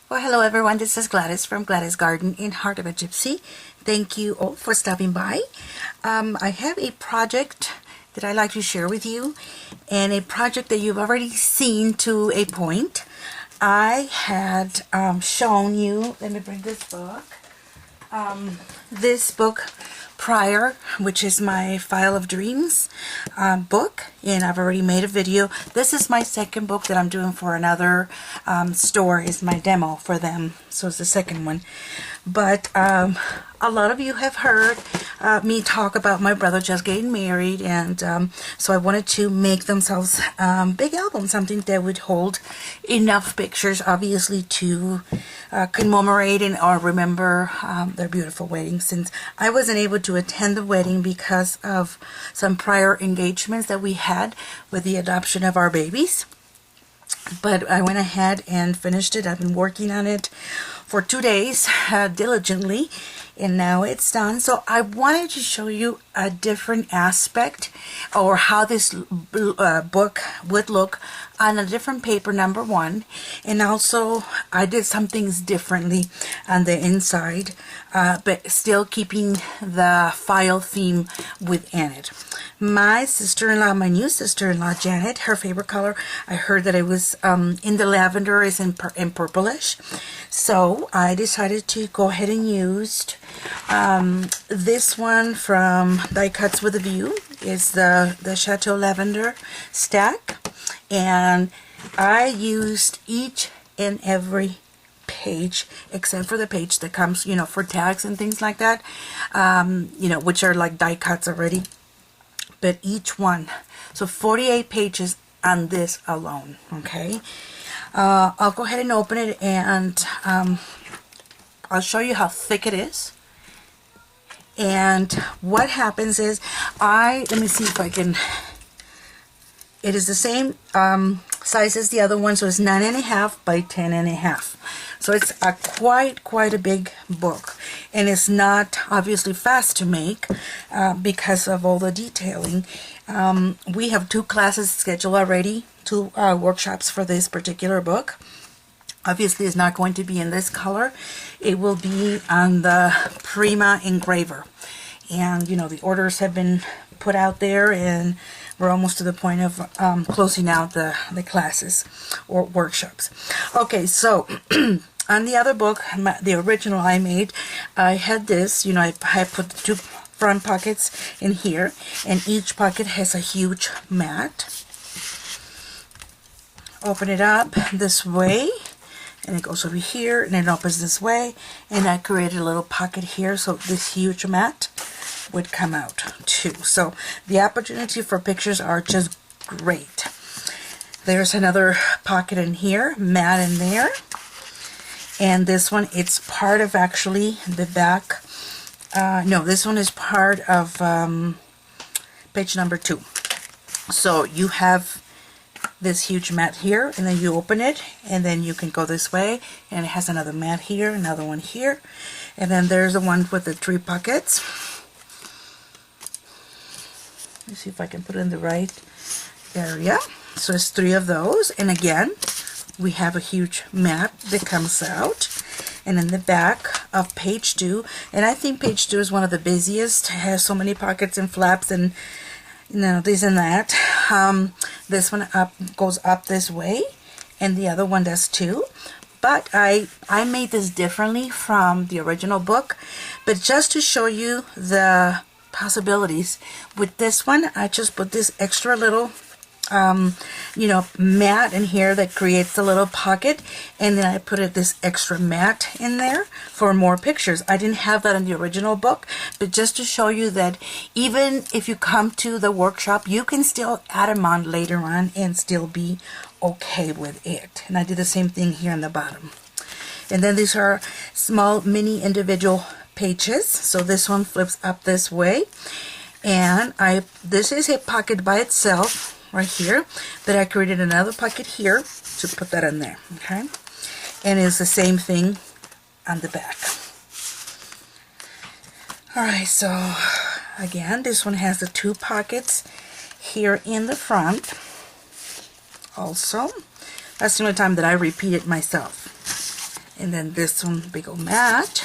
Well, hello everyone, this is Gladys from Gladys Garden in Heart of a Gypsy. Thank you all for stopping by. I have a project that I'd like to share with you, and a project that you've already seen to a point. I had shown you, let me bring this book prior, which is my File of Dreams book, and I've already made a video. This is my second book that I'm doing for another store, is my demo for them, so it's the second one. But a lot of you have heard me talk about my brother just getting married, and so I wanted to make themselves big album, something that would hold enough pictures, obviously, to commemorate and or remember their beautiful wedding, since I wasn't able to attend the wedding because of some prior engagements that we had with the adoption of our babies. But I went ahead and finished it. I've been working on it for 2 days diligently, and now it's done. So I wanted to show you a different aspect, or how this book would look on a different paper, number one. And also I did some things differently on the inside, but still keeping the file theme within it. My sister-in-law, my new sister-in-law, Jannette, her favorite color, I heard that it was in the lavender, is in purplish. So I decided to go ahead and use this one from Die Cuts with a View. Is the Chateau Lavender stack, and I used each and every page except for the page that comes, you know, for tags and things like that, you know, which are like die cuts already. But each one, so 48 pages on this alone. Okay, I'll go ahead and open it, and I'll show you how thick it is. And what happens is, let me see if I can, it is the same size as the other one, so it's 9.5 by 10.5. So it's quite a big book, and it's not obviously fast to make because of all the detailing. We have 2 classes scheduled already, 2 workshops for this particular book. Obviously, it's not going to be in this color. It will be on the Prima engraver. And, you know, the orders have been put out there, and we're almost to the point of closing out the classes or workshops. Okay, so on the other book, the original I made, I had this, you know, I put the 2 front pockets in here, and each pocket has a huge mat. Open it up this way, and it goes over here, and it opens this way, and I created a little pocket here, so this huge mat would come out too. So the opportunity for pictures are just great. There's another pocket in here, mat in there, and this one, it's part of actually the back. No, this one is part of page number 2. So you have this huge mat here, and then you open it, and then you can go this way, and it has another mat here, another one here, and then there's the one with the 3 pockets. Let's see if I can put it in the right area. So it's 3 of those, and again we have a huge mat that comes out. And in the back of page 2, and I think page 2 is one of the busiest, it has so many pockets and flaps and, you know, this and that. This one goes up this way, and the other one does too. But I made this differently from the original book, but just to show you the possibilities with this one, I just put this extra little you know, mat in here that creates a little pocket, and then I put this extra mat in there for more pictures. I didn't have that in the original book, but just to show you that even if you come to the workshop, you can still add them on later on and still be okay with it. And I did the same thing here on the bottom. And then these are small mini individual pages. So this one flips up this way, and this is a pocket by itself right here, but I created another pocket here to put that in there. Okay, and it's the same thing on the back. Alright, so again, this one has the 2 pockets here in the front also. That's the only time that I repeat it myself. And then this one, big old mat.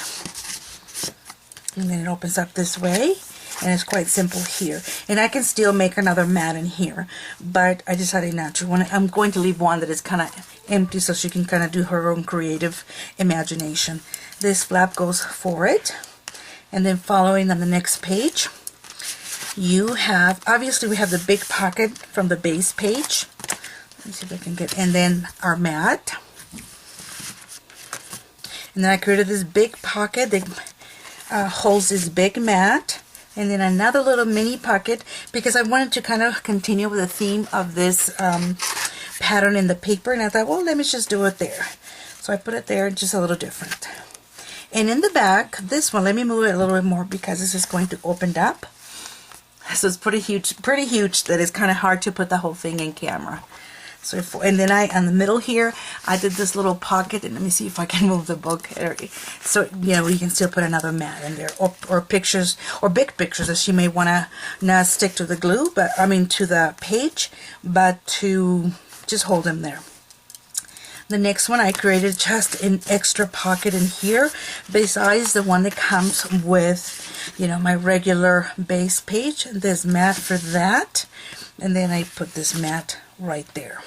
And then it opens up this way. And it's quite simple here. And I can still make another mat in here. But I decided not to. I'm going to leave one that is kind of empty so she can kind of do her own creative imagination. This flap goes for it. And then following on the next page, you have, obviously we have the big pocket from the base page. Let me see if I can get, and then our mat. And then I created this big pocket that holds this big mat. And then another little mini pocket because I wanted to kind of continue with the theme of this pattern in the paper. And I thought, well, let me just do it there. So I put it there, just a little different. And in the back, this one, let me move it a little bit more because this is going to open up. So it's pretty huge that it's kind of hard to put the whole thing in camera. So and then in the middle here, I did this little pocket, and let me see if I can move the book. So, you know, you can still put another mat in there, or pictures, or big pictures that she may want to not stick to the glue, but I mean to the page, but to just hold them there. The next one, I created just an extra pocket in here besides the one that comes with, you know, my regular base page. There's mat for that, and then I put this mat right there.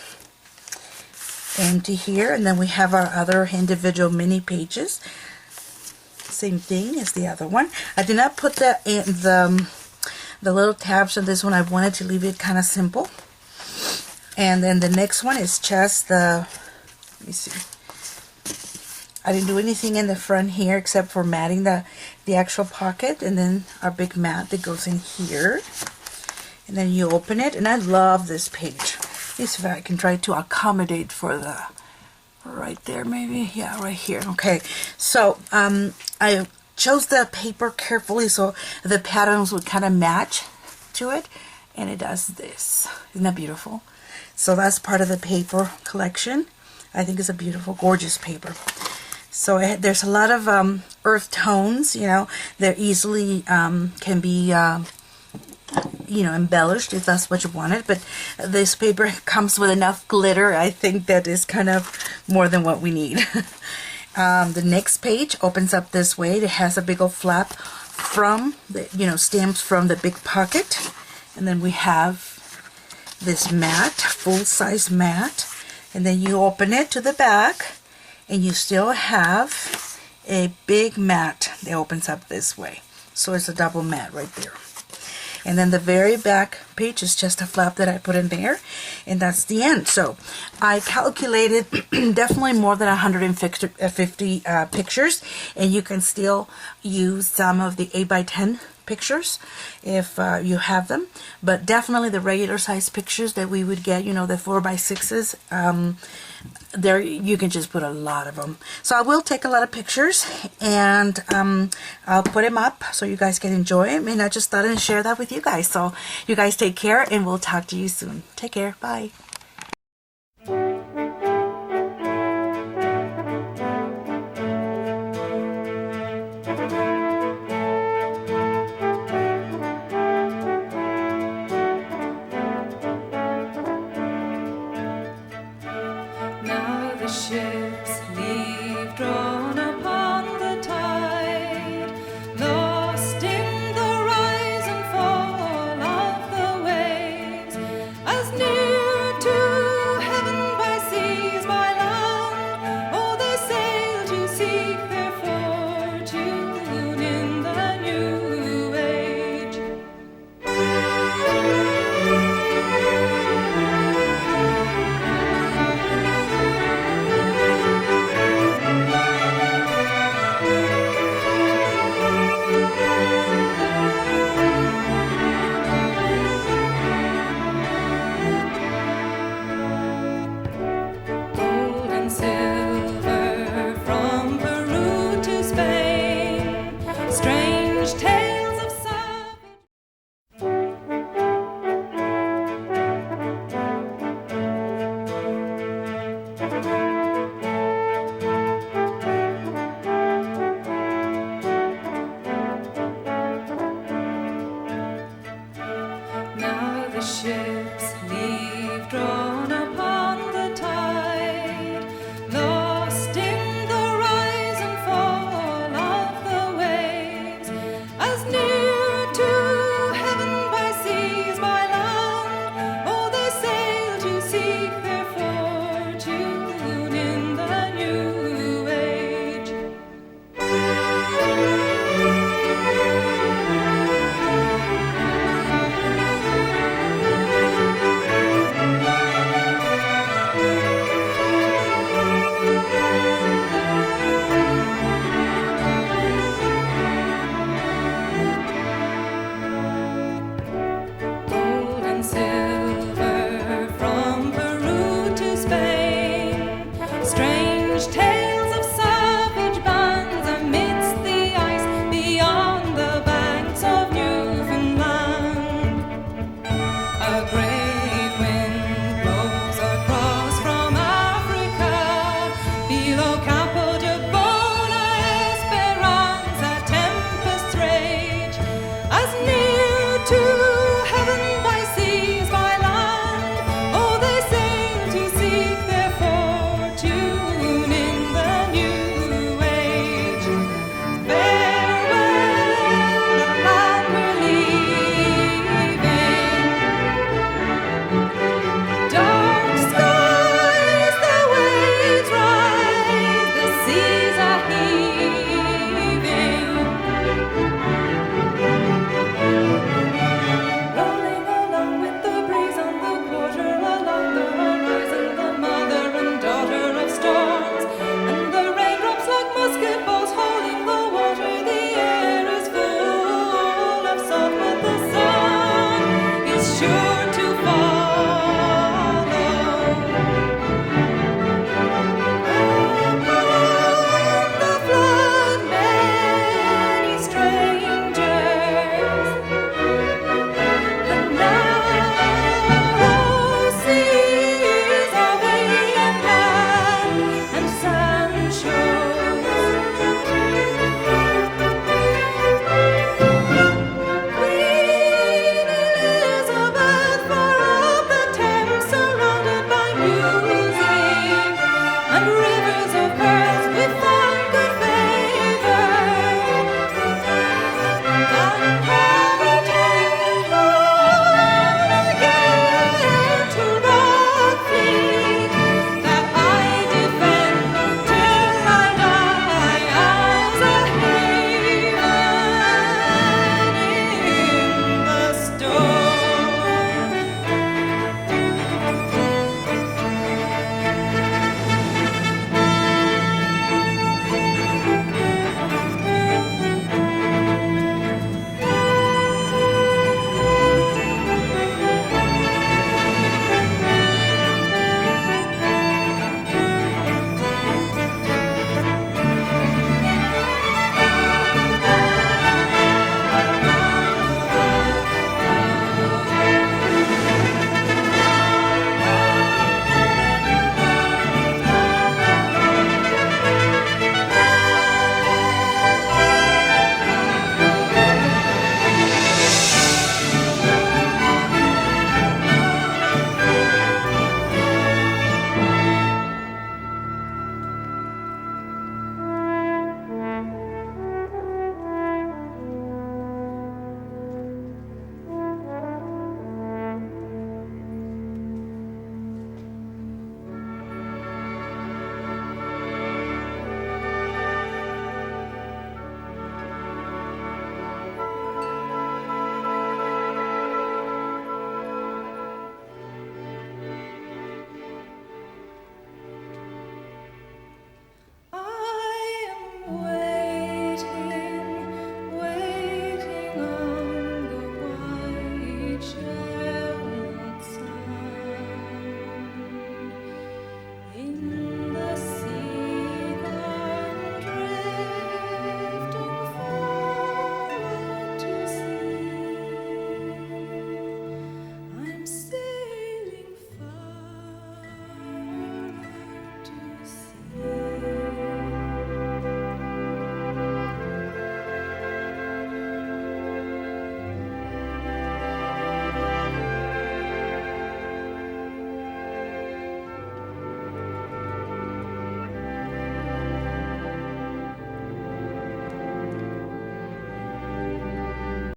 Empty here, and then we have our other individual mini pages. Same thing as the other one. I did not put the little tabs on this one. I wanted to leave it kind of simple. And then the next one is just the, let me see. I didn't do anything in the front here except for matting the actual pocket, and then our big mat that goes in here. And then you open it, and I love this page. Let me see if I can try to accommodate for the, right there maybe, yeah, right here. Okay, so I chose the paper carefully so the patterns would kind of match to it, and it does this. Isn't that beautiful? So that's part of the paper collection. I think it's a beautiful, gorgeous paper. So there's a lot of earth tones, you know, they're easily can be you know, embellished if that's what you wanted, but this paper comes with enough glitter. I think that is kind of more than what we need. The next page opens up this way. It has a big old flap from the, you know, stems from the big pocket, and then we have this mat, full-size mat, and then you open it to the back, and you still have a big mat that opens up this way. So it's a double mat right there. And then the very back page is just a flap that I put in there, and that's the end. So I calculated definitely more than 150 pictures, and you can still use some of the 8x10 pictures if you have them, but definitely the regular size pictures that we would get, you know, the 4x6s, there you can just put a lot of them. So I will take a lot of pictures, and I'll put them up so you guys can enjoy them, and I just thought I'd share that with you guys. So you guys take care, and we'll talk to you soon. Take care. Bye. The ships leave drawn upon the tide, lost in the rise and fall of the waves, as near to heaven by seas, by land, or they sail to seek their fortune in the new age. apple